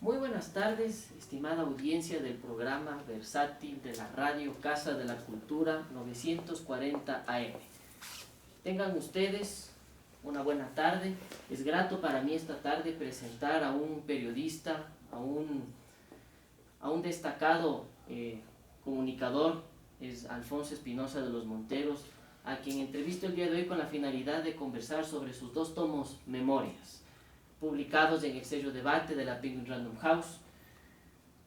Muy buenas tardes, estimada audiencia del programa versátil de la radio Casa de la Cultura 940 AM. Tengan ustedes una buena tarde. Es grato para mí esta tarde presentar a un periodista, a un destacado comunicador, es Alfonso Espinosa de los Monteros, a quien entrevisto el día de hoy con la finalidad de conversar sobre sus 2 tomos Memorias, publicados en el sello Debate de la Penguin Random House.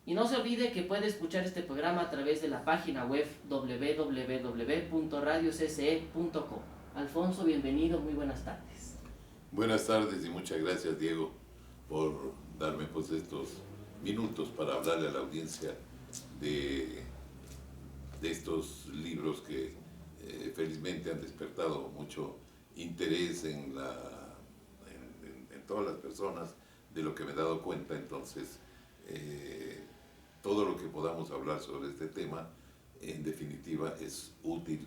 Y no se olvide que puede escuchar este programa a través de la página web www.radiocce.com. Alfonso, bienvenido, muy buenas tardes. Buenas tardes y muchas gracias, Diego, por darme estos minutos para hablarle a la audiencia de estos libros que felizmente han despertado mucho interés en todas las personas, de lo que me he dado cuenta. Entonces, todo lo que podamos hablar sobre este tema, en definitiva, es útil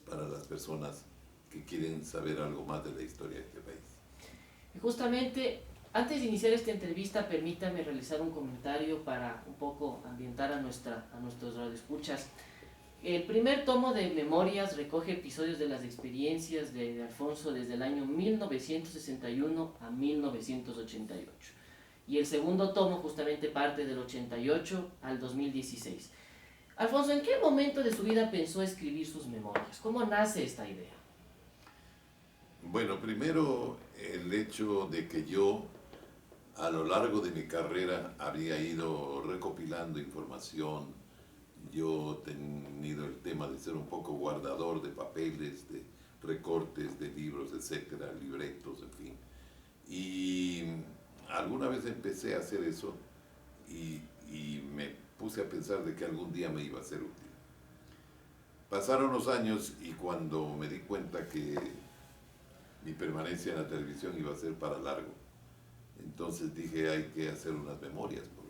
para las personas que quieren saber algo más de la historia de este país. Y justamente, antes de iniciar esta entrevista, permítame realizar un comentario para un poco ambientar a nuestros radioescuchas. El primer tomo de Memorias recoge episodios de las experiencias de Alfonso desde el año 1961 a 1988. Y el segundo tomo justamente parte del 88 al 2016. Alfonso, ¿en qué momento de su vida pensó escribir sus memorias? ¿Cómo nace esta idea? Bueno, primero el hecho de que yo a lo largo de mi carrera había ido recopilando información. Yo he tenido el tema de ser un poco guardador de papeles, de recortes de libros, etcétera, libretos, en fin. Y alguna vez empecé a hacer eso y me puse a pensar de que algún día me iba a ser útil. Pasaron los años y cuando me di cuenta que mi permanencia en la televisión iba a ser para largo, entonces dije, hay que hacer unas memorias, porque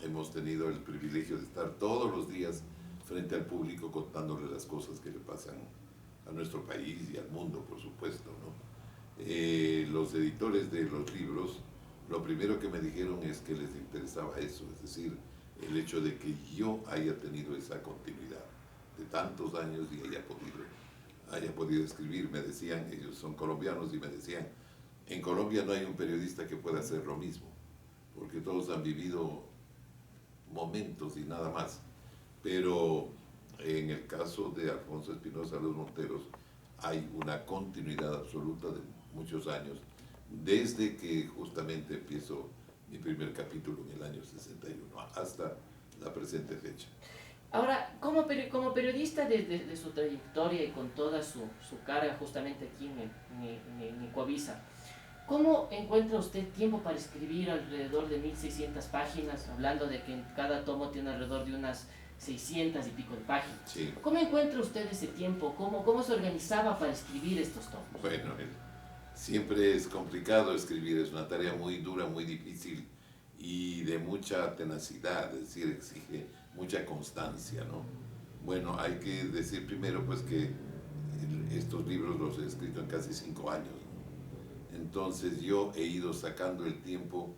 hemos tenido el privilegio de estar todos los días frente al público contándole las cosas que le pasan a nuestro país y al mundo, por supuesto, ¿no? Los editores de los libros, lo primero que me dijeron es que les interesaba eso, es decir, el hecho de que yo haya tenido esa continuidad de tantos años y haya podido escribir. Me decían, ellos son colombianos, y me decían, en Colombia no hay un periodista que pueda hacer lo mismo, porque todos han vivido momentos y nada más. Pero en el caso de Alfonso Espinosa de los Monteros hay una continuidad absoluta de muchos años, desde que justamente empiezo mi primer capítulo en el año 61 hasta la presente fecha. Ahora, como periodista de su trayectoria y con toda su carga justamente aquí en Ecuavisa, ¿cómo encuentra usted tiempo para escribir alrededor de 1600 páginas, hablando de que cada tomo tiene alrededor de unas 600 y pico de páginas? Sí. ¿Cómo encuentra usted ese tiempo? ¿Cómo se organizaba para escribir estos tomos? Bueno, siempre es complicado escribir, es una tarea muy dura, muy difícil y de mucha tenacidad, es decir, exige mucha constancia, ¿no? Bueno, hay que decir primero pues que estos libros los he escrito en casi 5 años, ¿no? Entonces yo he ido sacando el tiempo,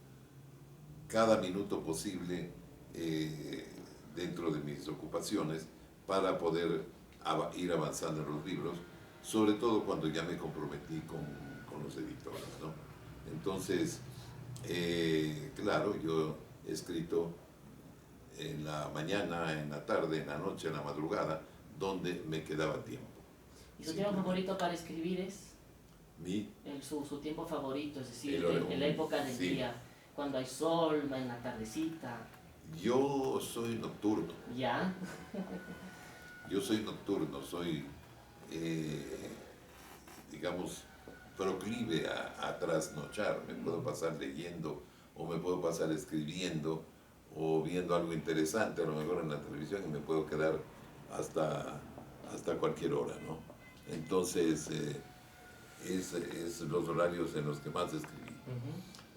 cada minuto posible, dentro de mis ocupaciones, para poder ir avanzando en los libros, sobre todo cuando ya me comprometí con los editores, ¿no? Entonces, claro, yo he escrito en la mañana, en la tarde, en la noche, en la madrugada, donde me quedaba tiempo. ¿Y su tiempo favorito para escribir es? Su tiempo favorito, es decir, en la época del día, cuando hay sol, en la tardecita. Yo soy nocturno. ¿Ya? Yo soy nocturno, soy, digamos, proclive a trasnochar. Me puedo pasar leyendo, o me puedo pasar escribiendo, o viendo algo interesante, a lo mejor en la televisión, y me puedo quedar hasta cualquier hora, ¿no? Entonces, es los horarios en los que más escribí.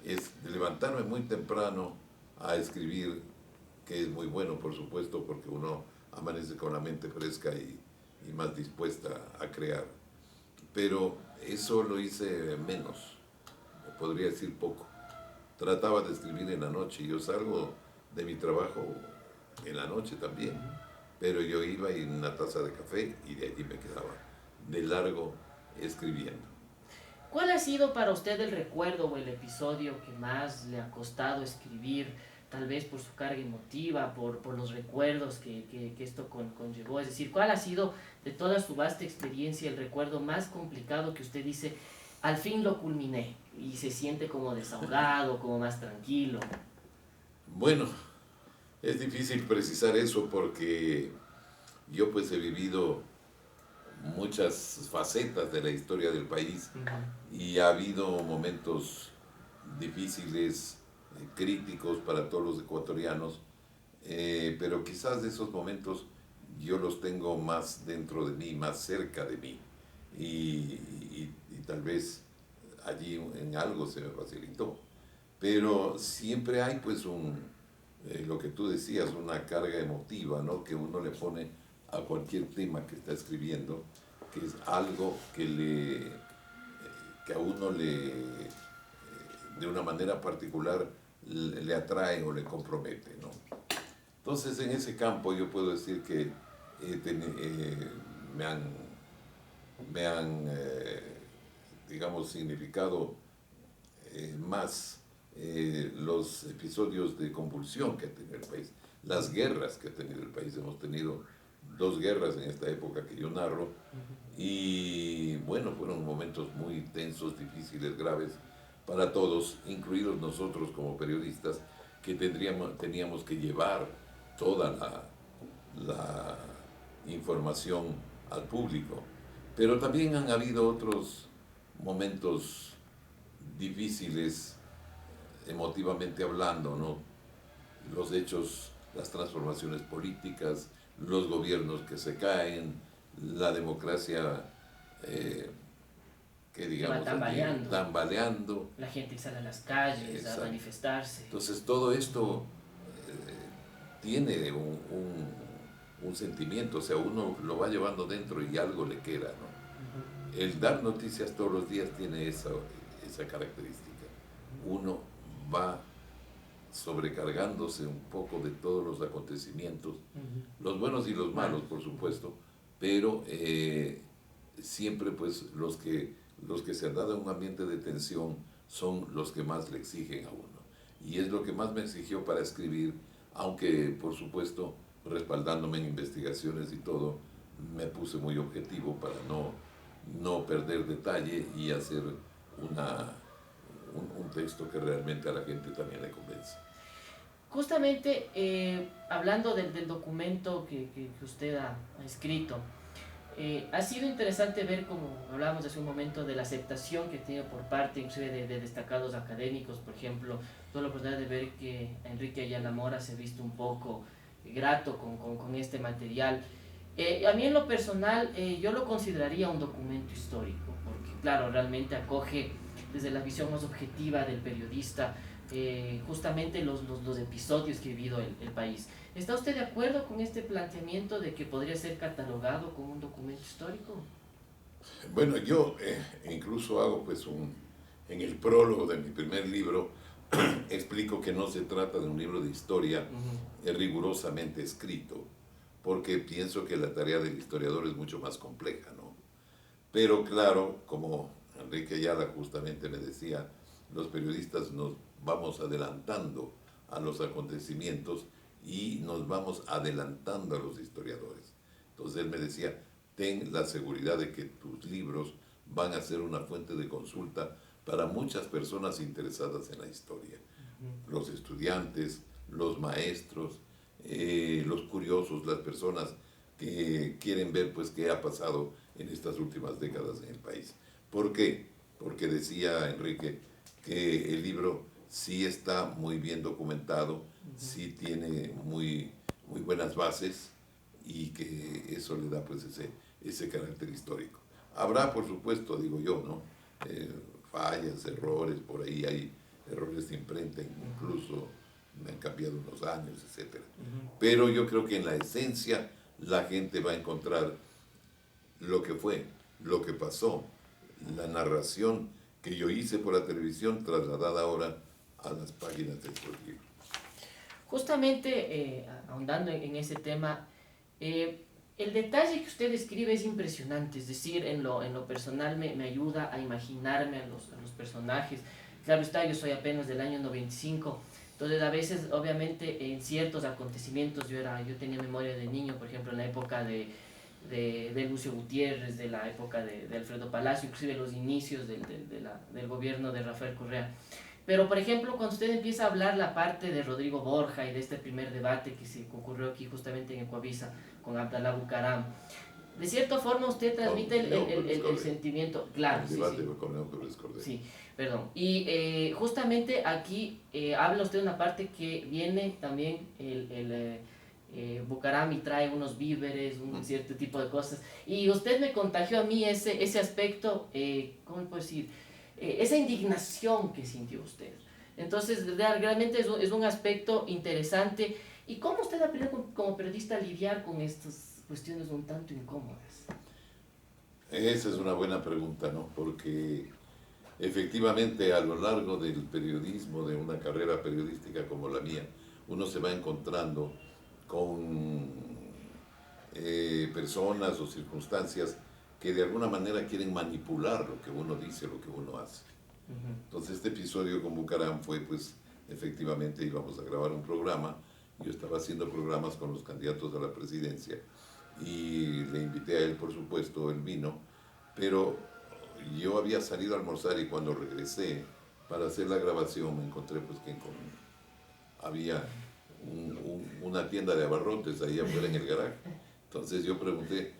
Es levantarme muy temprano a escribir, que es muy bueno, por supuesto, porque uno amanece con la mente fresca y más dispuesta a crear. Pero eso lo hice menos, podría decir poco. trataba de escribir en la noche. Yo salgo de mi trabajo en la noche también, pero yo iba en una taza de café y de allí me quedaba de largo escribiendo. ¿Cuál ha sido para usted el recuerdo o el episodio que más le ha costado escribir? Tal vez por su carga emotiva, por los recuerdos que esto conllevó. Es decir, ¿cuál ha sido de toda su vasta experiencia el recuerdo más complicado que usted dice, al fin lo culminé y se siente como desahogado, como más tranquilo? Bueno, es difícil precisar eso porque yo pues he vivido muchas facetas de la historia del país y ha habido momentos difíciles, críticos para todos los ecuatorianos, pero quizás de esos momentos yo los tengo más dentro de mí, más cerca de mí y tal vez allí en algo se me facilitó, pero siempre hay pues lo que tú decías, una carga emotiva, ¿no? Que uno le pone a cualquier tema que está escribiendo, que es algo que a uno de una manera particular le atrae o le compromete, ¿no? Entonces, en ese campo yo puedo decir que me han digamos, significado más los episodios de convulsión que ha tenido el país, las guerras que ha tenido el país. Hemos tenido 2 guerras en esta época que yo narro y bueno, fueron momentos muy tensos, difíciles, graves para todos, incluidos nosotros como periodistas, que teníamos que llevar toda la información al público. Pero también han habido otros momentos difíciles emotivamente hablando, ¿no? Los hechos, las transformaciones políticas, los gobiernos que se caen, la democracia que digamos tambaleando. La gente sale a las calles. Exacto. A manifestarse. Entonces todo esto tiene un sentimiento, o sea, uno lo va llevando dentro y algo le queda, ¿no? El dar noticias todos los días tiene esa característica. Uno va sobrecargándose un poco de todos los acontecimientos, los buenos y los malos, por supuesto, pero siempre pues los que se han dado en un ambiente de tensión son los que más le exigen a uno. Y es lo que más me exigió para escribir, aunque por supuesto respaldándome en investigaciones y todo, me puse muy objetivo para no perder detalle y hacer un texto que realmente a la gente también le convence. Justamente hablando del documento que usted ha escrito, ha sido interesante ver, como hablábamos hace un momento, de la aceptación que tiene por parte inclusive de destacados académicos. Por ejemplo, tuve la oportunidad de ver que Enrique Ayala Mora se ha visto un poco grato con este material. A mí en lo personal yo lo consideraría un documento histórico, porque claro, realmente acoge desde la visión más objetiva del periodista justamente los episodios que ha vivido el país. ¿Está usted de acuerdo con este planteamiento de que podría ser catalogado como un documento histórico? Bueno, yo incluso hago pues en el prólogo de mi primer libro explico que no se trata de un libro de historia rigurosamente escrito, porque pienso que la tarea del historiador es mucho más compleja, ¿no? Pero claro, como Enrique Ayala justamente me decía, los periodistas nos vamos adelantando a los acontecimientos y nos vamos adelantando a los historiadores. Entonces él me decía, ten la seguridad de que tus libros van a ser una fuente de consulta para muchas personas interesadas en la historia. Los estudiantes, los maestros, los curiosos, las personas que quieren ver pues qué ha pasado en estas últimas décadas en el país. ¿Por qué? Porque decía Enrique que el libro sí está muy bien documentado, sí tiene muy buenas bases y que eso le da pues ese carácter histórico. Habrá, por supuesto, digo yo, ¿no? Fallas, errores, por ahí hay errores de imprenta, incluso me han cambiado unos años, etc. Pero yo creo que en la esencia la gente va a encontrar lo que fue, lo que pasó, la narración que yo hice por la televisión trasladada ahora a las páginas de estos libros. Justamente, ahondando en ese tema, el detalle que usted escribe es impresionante, es decir, en lo personal me ayuda a imaginarme a los personajes. Claro está, yo soy apenas del año 95, entonces a veces, obviamente, en ciertos acontecimientos, yo tenía memoria de niño, por ejemplo, en la época de Lucio Gutiérrez, de la época de Alfredo Palacio, inclusive los inicios del gobierno de Rafael Correa. Pero, por ejemplo, cuando usted empieza a hablar la parte de Rodrigo Borja y de este primer debate que se ocurrió aquí justamente en Ecuavisa con Abdalá Bucaram, de cierta forma usted transmite el sentimiento, claro, el debate con León Pérez Cordero. Sí, perdón. Y justamente aquí habla usted de una parte que viene también Bucaram y trae unos víveres, un cierto tipo de cosas. Y usted me contagió a mí ese aspecto, ¿cómo puedo decir? Esa indignación que sintió usted. Entonces, realmente es un aspecto interesante. ¿Y cómo usted ha aprendido como periodista a lidiar con estas cuestiones un tanto incómodas? Esa es una buena pregunta, ¿no? Porque efectivamente a lo largo del periodismo, de una carrera periodística como la mía, uno se va encontrando con personas o circunstancias que de alguna manera quieren manipular lo que uno dice, lo que uno hace. Entonces este episodio con Bucaram fue, pues, efectivamente íbamos a grabar un programa, yo estaba haciendo programas con los candidatos a la presidencia y le invité a él, por supuesto, él vino, pero yo había salido a almorzar y cuando regresé para hacer la grabación me encontré pues que había una tienda de abarrotes ahí afuera en el garaje. Entonces yo pregunté,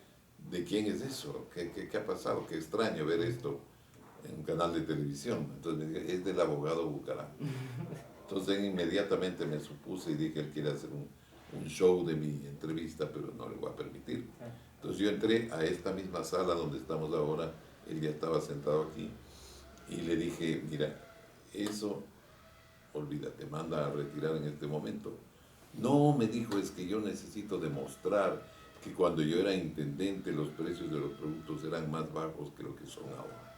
¿de quién es eso? ¿Qué ha pasado? Qué extraño ver esto en un canal de televisión. Entonces me dije, es del abogado Bucaram. Entonces inmediatamente me supuse y dije, él quiere hacer un show de mi entrevista, pero no le voy a permitir. Entonces yo entré a esta misma sala donde estamos ahora, él ya estaba sentado aquí, y le dije, mira, eso, olvídate, manda a retirar en este momento. No, me dijo, es que yo necesito demostrar que cuando yo era intendente los precios de los productos eran más bajos que lo que son ahora.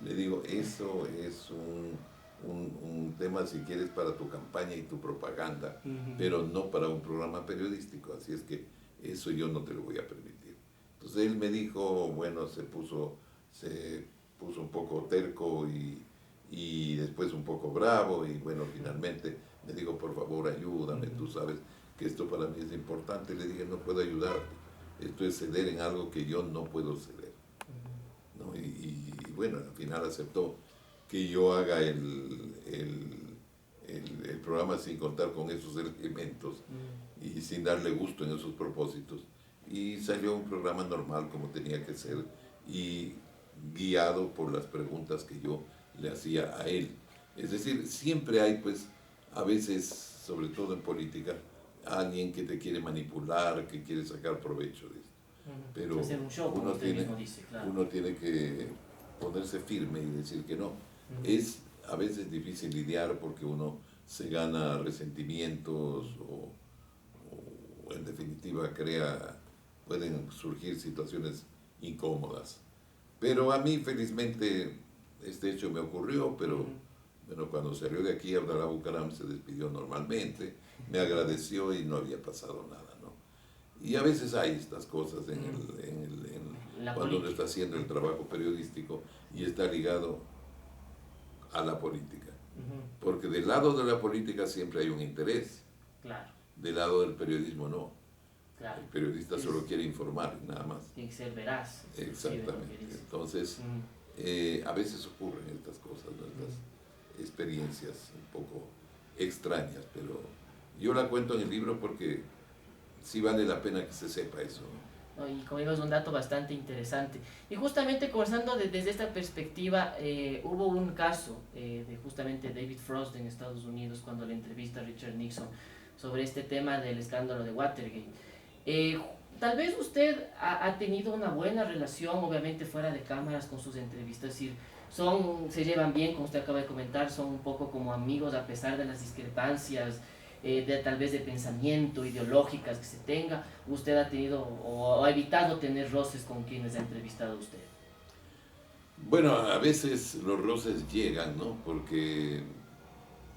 Le digo, eso es un tema, si quieres, para tu campaña y tu propaganda, pero no para un programa periodístico, así es que eso yo no te lo voy a permitir. Entonces él me dijo, bueno, se puso un poco terco y después un poco bravo, y bueno, finalmente me dijo, por favor, ayúdame, tú sabes que esto para mí es importante. Le dije, no puedo ayudarte, esto es ceder en algo que yo no puedo ceder, ¿no? Y bueno, al final aceptó que yo haga el programa sin contar con esos elementos y sin darle gusto en esos propósitos, y salió un programa normal como tenía que ser y guiado por las preguntas que yo le hacía a él. Es decir, siempre hay, pues, a veces, sobre todo en política, alguien que te quiere manipular, que quiere sacar provecho de esto. Pero uno tiene que ponerse firme y decir que no. Es a veces difícil lidiar porque uno se gana resentimientos o en definitiva pueden surgir situaciones incómodas. Pero a mí felizmente este hecho me ocurrió, pero bueno, cuando salió de aquí Abdalá Bucaram se despidió normalmente, me agradeció y no había pasado nada, ¿no? Y a veces hay estas cosas cuando uno está haciendo el trabajo periodístico y está ligado a la política. Porque del lado de la política siempre hay un interés. Claro. Del lado del periodismo no. Claro. El periodista solo quiere informar, nada más. Tiene que ser veraz. Exactamente. Entonces, a veces ocurren estas cosas, ¿no? Estas experiencias un poco extrañas, pero yo la cuento en el libro porque sí vale la pena que se sepa eso, ¿no? Y como digo, es un dato bastante interesante. Y justamente conversando desde esta perspectiva, hubo un caso de justamente David Frost en Estados Unidos cuando le entrevista a Richard Nixon sobre este tema del escándalo de Watergate. Tal vez usted ha tenido una buena relación, obviamente fuera de cámaras, con sus entrevistas, es decir, se llevan bien, como usted acaba de comentar, son un poco como amigos a pesar de las discrepancias, tal vez de pensamiento, ideológicas que se tenga. ¿Usted ha tenido o ha evitado tener roces con quienes ha entrevistado usted? Bueno, a veces los roces llegan, ¿no? Porque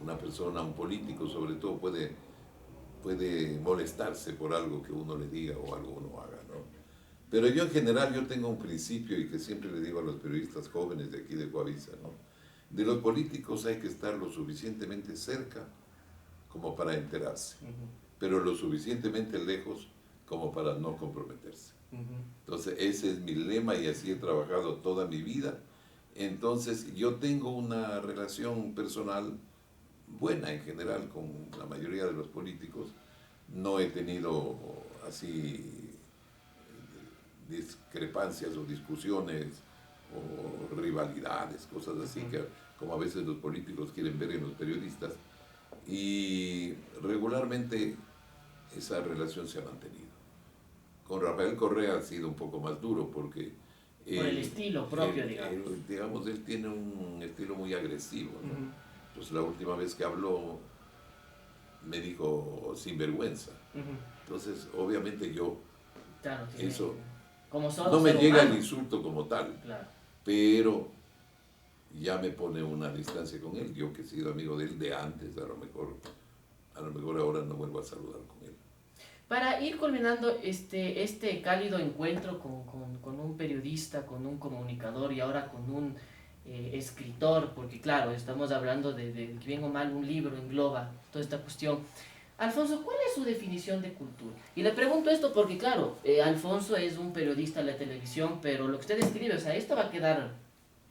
una persona, un político sobre todo, puede molestarse por algo que uno le diga o algo uno haga, ¿no? Pero yo en general, yo tengo un principio y que siempre le digo a los periodistas jóvenes de aquí de Coavisa, ¿no? De los políticos hay que estar lo suficientemente cerca como para enterarse, pero lo suficientemente lejos como para no comprometerse. Entonces ese es mi lema y así he trabajado toda mi vida. Entonces yo tengo una relación personal buena en general con la mayoría de los políticos. No he tenido así discrepancias o discusiones o rivalidades, cosas así que como a veces los políticos quieren ver en los periodistas. Y regularmente esa relación se ha mantenido. Con Rafael Correa ha sido un poco más duro porque por el estilo propio, digamos. Él tiene un estilo muy agresivo, ¿no? Entonces la última vez que habló me dijo sinvergüenza. Entonces obviamente yo, claro, eso como no me llega el insulto como tal, claro. Pero ya me pone una distancia con él. Yo que he sido amigo de él de antes, a lo mejor ahora no vuelvo a saludar con él. Para ir culminando este cálido encuentro con un periodista, con un comunicador y ahora con un escritor, porque claro, estamos hablando de que bien o mal un libro engloba toda esta cuestión. Alfonso, ¿cuál es su definición de cultura? Y le pregunto esto porque claro, Alfonso es un periodista de la televisión, pero lo que usted escribe, o sea, esto va a quedar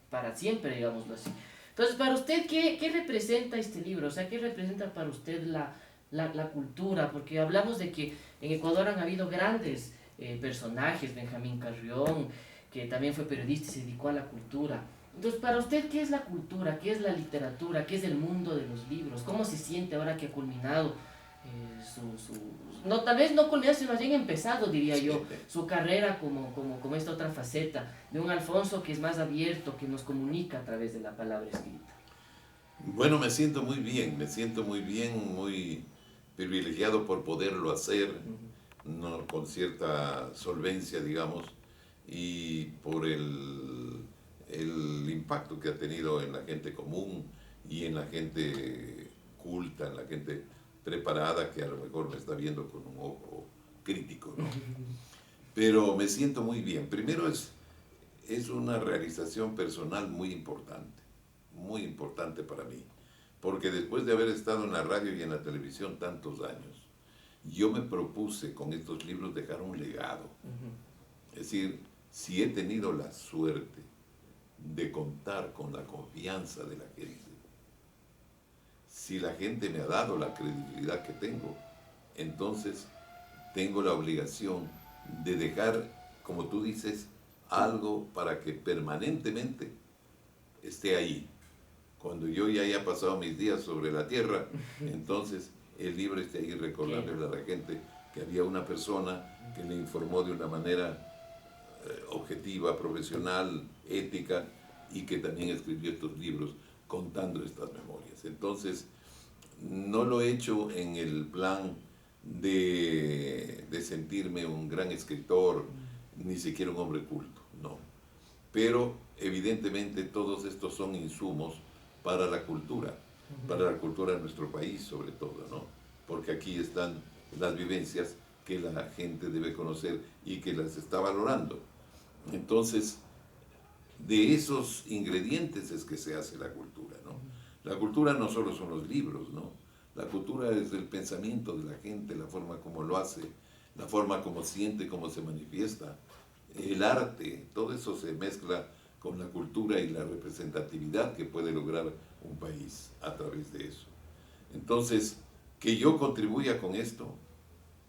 para siempre, digámoslo así. Entonces, para usted, ¿qué representa este libro? O sea, ¿qué representa para usted la cultura? Porque hablamos de que en Ecuador han habido grandes personajes, Benjamín Carrión, que también fue periodista y se dedicó a la cultura. Entonces, para usted, ¿qué es la cultura? ¿Qué es la literatura? ¿Qué es el mundo de los libros? ¿Cómo se siente ahora que ha culminado no, tal vez no culminado, sino más bien empezado, diría yo, su carrera como esta otra faceta de un Alfonso que es más abierto, que nos comunica a través de la palabra escrita? Bueno, me siento muy bien, muy privilegiado por poderlo hacer, no, con cierta solvencia, digamos, y por el impacto que ha tenido en la gente común y en la gente culta, en la gente preparada que a lo mejor me está viendo con un ojo crítico, ¿no? Pero me siento muy bien. Primero es una realización personal muy importante para mí, porque después de haber estado en la radio y en la televisión tantos años, yo me propuse con estos libros dejar un legado. Es decir, si he tenido la suerte de contar con la confianza de la gente, si la gente me ha dado la credibilidad que tengo, entonces tengo la obligación de dejar, como tú dices, algo para que permanentemente esté ahí. Cuando yo ya haya pasado mis días sobre la tierra, entonces el libro esté ahí recordándole a la gente que había una persona que le informó de una manera objetiva, profesional, ética, y que también escribió estos libros contando estas memorias. Entonces, no lo he hecho en el plan de sentirme un gran escritor, ni siquiera un hombre culto, no. Pero evidentemente todos estos son insumos para la cultura de nuestro país sobre todo, ¿no? Porque aquí están las vivencias que la gente debe conocer y que las está valorando. Entonces, de esos ingredientes es que se hace la cultura, ¿no? La cultura no solo son los libros, ¿no? La cultura es el pensamiento de la gente, la forma como lo hace, la forma como siente, cómo se manifiesta, el arte, todo eso se mezcla con la cultura y la representatividad que puede lograr un país a través de eso. Entonces, que yo contribuya con esto,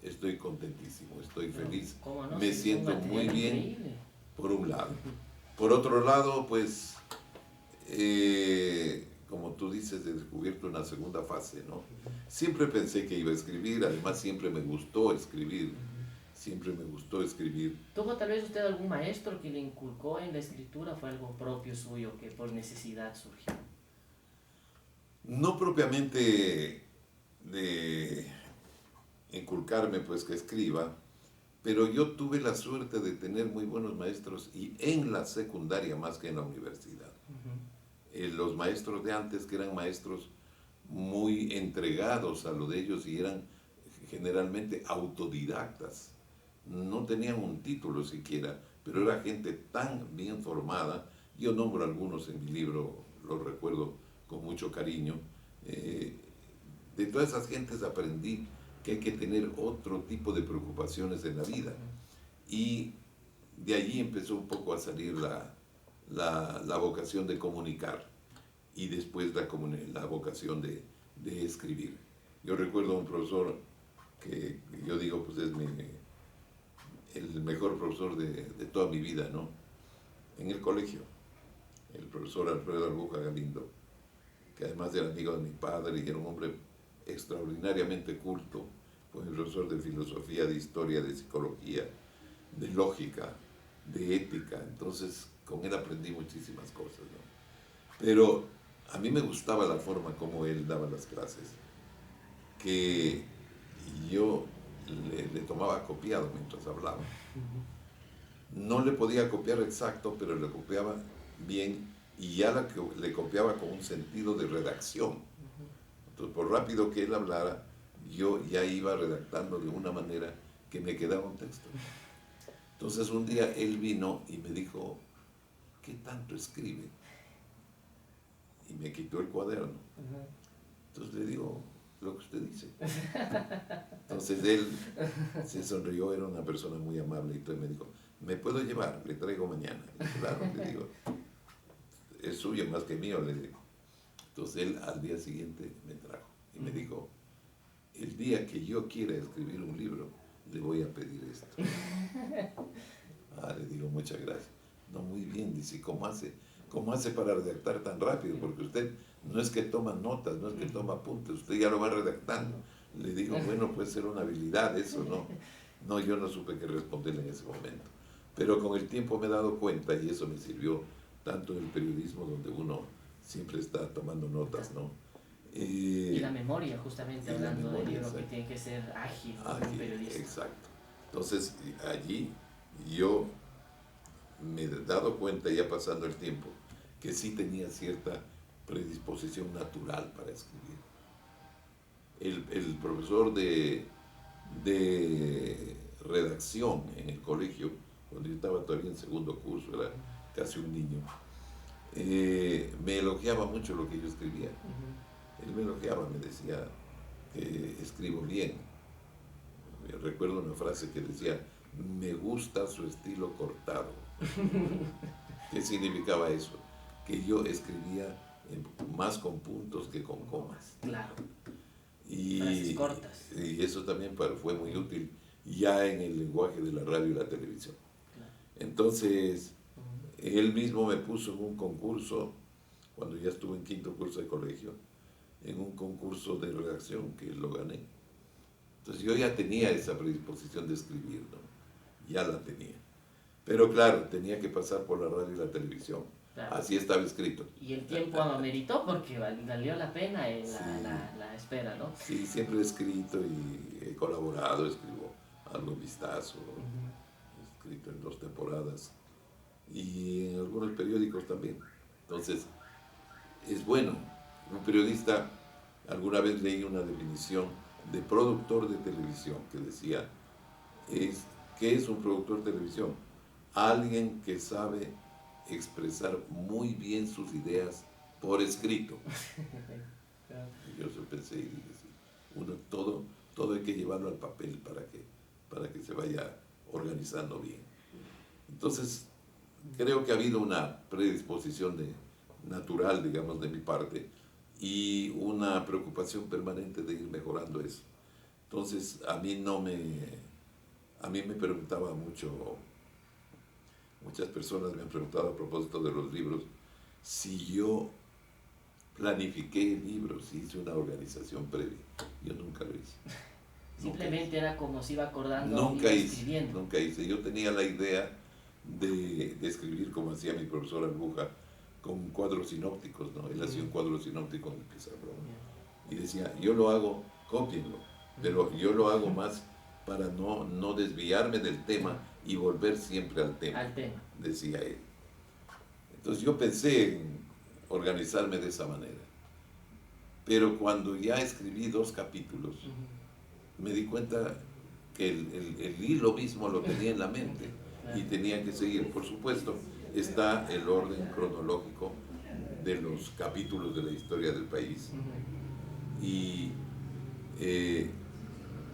estoy contentísimo, estoy feliz, no, me siento muy bien, increíble. Por un lado. Por otro lado, pues, como tú dices, he descubierto una segunda fase, ¿no? Siempre pensé que iba a escribir, además siempre me gustó escribir, ¿Tuvo tal vez usted algún maestro que le inculcó en la escritura? ¿Fue algo propio suyo que por necesidad surgió? No propiamente de inculcarme pues que escriba, pero yo tuve la suerte de tener muy buenos maestros y en la secundaria más que en la universidad. Los maestros de antes, que eran maestros muy entregados a lo de ellos y eran generalmente autodidactas. No tenían un título siquiera, pero era gente tan bien formada. Yo nombro algunos en mi libro, los recuerdo con mucho cariño. De todas esas gentes aprendí que hay que tener otro tipo de preocupaciones en la vida. Y de allí empezó un poco a salir la vocación de comunicar y después la vocación de escribir. Yo recuerdo a un profesor que yo digo, pues es el mejor profesor de toda mi vida, ¿no? En el colegio, el profesor Alfredo Arbuja Galindo, que además era amigo de mi padre y era un hombre extraordinariamente culto, fue mi profesor de filosofía, de historia, de psicología, de lógica, de ética. Entonces con él aprendí muchísimas cosas, ¿no? Pero a mí me gustaba la forma como él daba las clases, que yo le tomaba copiado mientras hablaba. No le podía copiar exacto, pero le copiaba bien y ya le copiaba con un sentido de redacción. Entonces, por rápido que él hablara, yo ya iba redactando de una manera que me quedaba un texto. Entonces un día él vino y me dijo, ¿qué tanto escribe? Y me quitó el cuaderno. Entonces le digo, lo que usted dice. Entonces él se sonrió, era una persona muy amable, y entonces me dijo, ¿me puedo llevar? Le traigo mañana. Y claro, le digo, es suyo más que mío, le digo. Entonces él al día siguiente me trajo y me dijo, el día que yo quiera escribir un libro, le voy a pedir esto. Le digo, muchas gracias. No, muy bien, dice, ¿cómo hace para redactar tan rápido? Porque usted no es que toma notas, no es que toma apuntes, usted ya lo va redactando. Le digo, bueno, puede ser una habilidad eso, ¿no? No, yo no supe qué responderle en ese momento. Pero con el tiempo me he dado cuenta, y eso me sirvió tanto en el periodismo, donde uno siempre está tomando notas, ¿no? Y la memoria, justamente hablando del libro, exacto, que tiene que ser ágil, como un periodista. Exacto. Entonces, allí yo me he dado cuenta, ya pasando el tiempo, que sí tenía cierta predisposición natural para escribir. El profesor de redacción en el colegio, cuando yo estaba todavía en segundo curso, era casi un niño, me elogiaba mucho lo que yo escribía. Él me elogiaba, me decía que escribo bien. Recuerdo una frase que decía, me gusta su estilo cortado. ¿Qué significaba eso? Que yo escribía más con puntos que con comas. Claro. Frases cortas. Y eso también fue muy útil ya en el lenguaje de la radio y la televisión. Claro. Entonces, él mismo me puso en un concurso, cuando ya estuve en quinto curso de colegio, en un concurso de redacción que lo gané. Entonces yo ya tenía esa predisposición de escribir, ¿no? Ya la tenía. Pero claro, tenía que pasar por la radio y la televisión. Claro. Así estaba escrito. Y el tiempo ameritó porque valió la pena la espera, ¿no? Sí, siempre he escrito y he colaborado, escribo algo en Vistazo, he escrito en 2 temporadas y en algunos periódicos también. Entonces, es bueno. Un periodista, alguna vez leí una definición de productor de televisión que decía, ¿qué es un productor de televisión? Alguien que sabe expresar muy bien sus ideas por escrito. Yo eso pensé y dije, sí, todo hay que llevarlo al papel para que se vaya organizando bien. Entonces, creo que ha habido una predisposición natural, digamos, de mi parte y una preocupación permanente de ir mejorando eso. Entonces, a mí me preguntaba mucho, muchas personas me han preguntado a propósito de los libros, si yo planifiqué el libro, si hice una organización previa. Yo nunca lo hice. Simplemente era como se iba acordando y escribiendo. Nunca hice. Yo tenía la idea de escribir como hacía mi profesor Arbuja, con cuadros sinópticos, ¿no? Él hacía un cuadro sinóptico en el pizarrón. Y decía, yo lo hago, cópienlo, pero yo lo hago más para no desviarme del tema y volver siempre al tema, decía él. Entonces yo pensé en organizarme de esa manera. Pero cuando ya escribí 2 capítulos, me di cuenta que el hilo mismo lo tenía en la mente y tenía que seguir. Por supuesto, está el orden cronológico de los capítulos de la historia del país.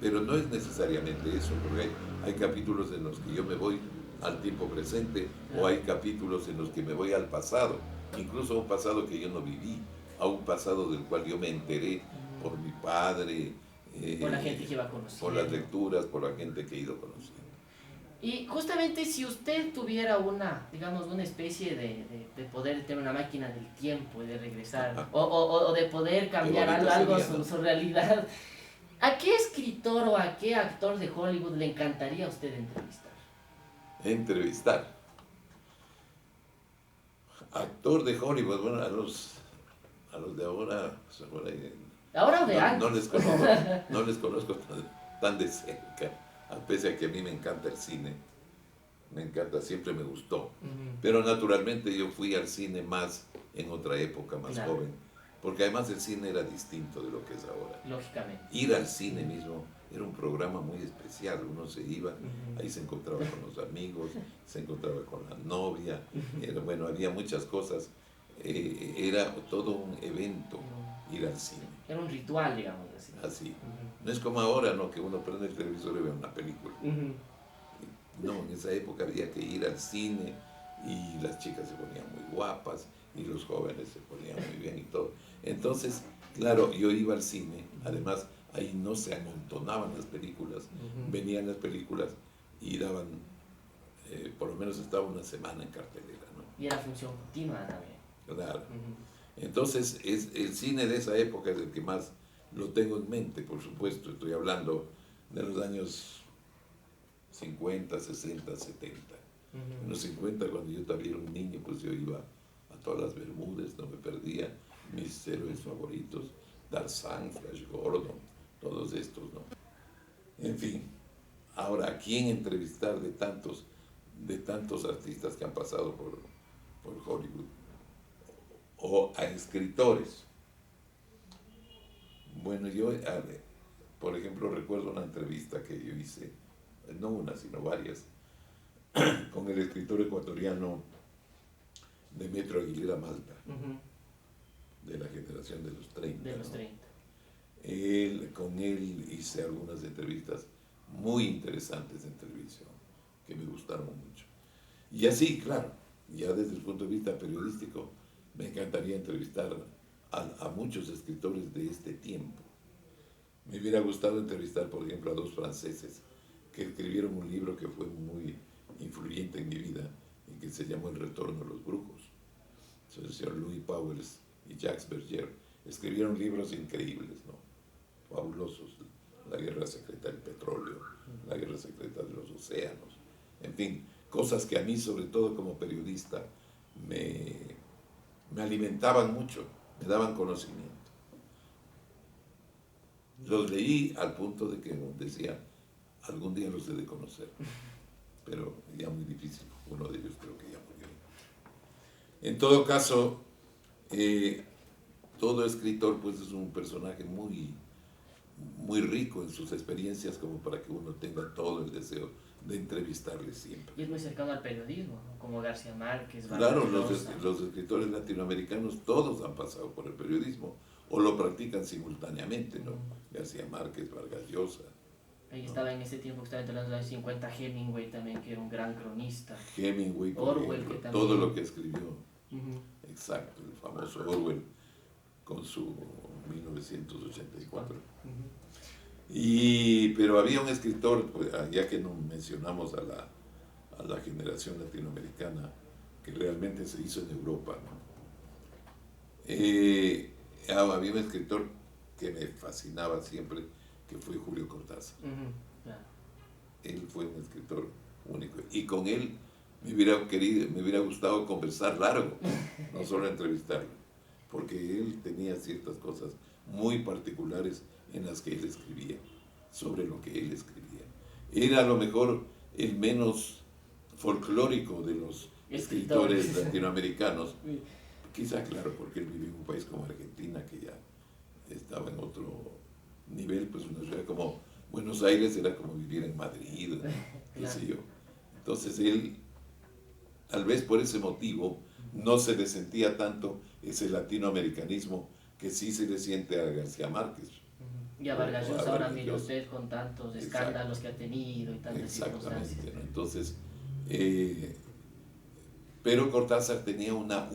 Pero no es necesariamente eso, porque hay capítulos en los que yo me voy al tiempo presente, o hay capítulos en los que me voy al pasado, incluso a un pasado que yo no viví, a un pasado del cual yo me enteré por mi padre, por la gente que iba conociendo, por las lecturas, por la gente que he ido conociendo. Y justamente si usted tuviera digamos, una especie de poder tener una máquina del tiempo y de regresar, o de poder cambiar algo su realidad, ¿a qué escritor o a qué actor de Hollywood le encantaría a usted entrevistar? Entrevistar. Actor de Hollywood, bueno, a los de ahora, ¿Ahora o de antes? No les conozco tan de cerca, pese a que a mí me encanta el cine. Me encanta, siempre me gustó. Pero naturalmente yo fui al cine más en otra época, más joven. Porque además el cine era distinto de lo que es ahora. Lógicamente. Ir al cine mismo era un programa muy especial. Uno se iba, ahí se encontraba con los amigos, se encontraba con la novia. Bueno, había muchas cosas. Era todo un evento ir al cine. Era un ritual, digamos así. Así. No es como ahora, ¿no? Que uno prende el televisor y ve una película. No, en esa época había que ir al cine y las chicas se ponían muy guapas y los jóvenes se ponían muy bien y todo. Entonces, claro, yo iba al cine, además ahí no se amontonaban las películas, venían las películas y daban, por lo menos estaba una semana en cartelera, ¿no? Y era función continua también. Claro. Entonces, el cine de esa época es el que más lo tengo en mente, por supuesto. Estoy hablando de los años 50, 60, 70. En los 50, cuando yo todavía era un niño, pues yo iba a todas las Bermudas, no me perdía mis héroes favoritos, Tarzán, Flash Gordon, todos estos, ¿no? En fin, ahora, ¿a quién entrevistar de tantos artistas que han pasado por Hollywood? O a escritores. Bueno, yo, por ejemplo, recuerdo una entrevista que yo hice, no una, sino varias, con el escritor ecuatoriano Demetrio Aguilera Malta, de la generación de los 30. De los 30. Con él hice algunas entrevistas muy interesantes en televisión, que me gustaron mucho. Y así, claro, ya desde el punto de vista periodístico, me encantaría entrevistar a muchos escritores de este tiempo. Me hubiera gustado entrevistar, por ejemplo, a 2 franceses que escribieron un libro que fue muy influyente en mi vida y que se llamó El retorno de los brujos. Son el señor Louis Pauwels y Jacques Berger. Escribieron libros increíbles, ¿no? Fabulosos. La guerra secreta del petróleo, la guerra secreta de los océanos. En fin, cosas que a mí, sobre todo como periodista, me alimentaban mucho, me daban conocimiento. Los leí al punto de que decía, algún día los he de conocer, pero ya muy difícil, uno de ellos creo que ya murió. En todo caso, todo escritor pues es un personaje muy, muy rico en sus experiencias como para que uno tenga todo el deseo de entrevistarle siempre. Y es muy cercano al periodismo, ¿no? Como García Márquez. Claro, los escritores latinoamericanos todos han pasado por el periodismo o lo practican simultáneamente, ¿no? García Márquez, Vargas Llosa. Ahí estaba en ese tiempo que estaba entre los años 50 Hemingway también, que era un gran cronista. Hemingway, Orwell, que también... todo lo que escribió. Exacto, el famoso Orwell con su 1984. Pero había un escritor, pues, ya que no mencionamos a la generación latinoamericana, que realmente se hizo en Europa, ¿no? Había un escritor que me fascinaba siempre, que fue Julio Cortázar. Claro. Él fue un escritor único, y con él me hubiera gustado conversar largo, no solo entrevistarlo, porque él tenía ciertas cosas muy particulares en las que él escribía, sobre lo que él escribía. Era a lo mejor el menos folclórico de los escritores latinoamericanos, quizá, claro, porque él vive en un país como Argentina, que ya estaba en otro nivel, pues una ciudad como Buenos Aires era como vivir en Madrid, ¿no? Qué sé yo. Entonces él, tal vez por ese motivo, no se le sentía tanto ese latinoamericanismo que sí se le siente a García Márquez. Y a Vargas Llosa ahora mire usted con tantos escándalos que ha tenido y tantas circunstancias. ¿No? Entonces, pero Cortázar tenía una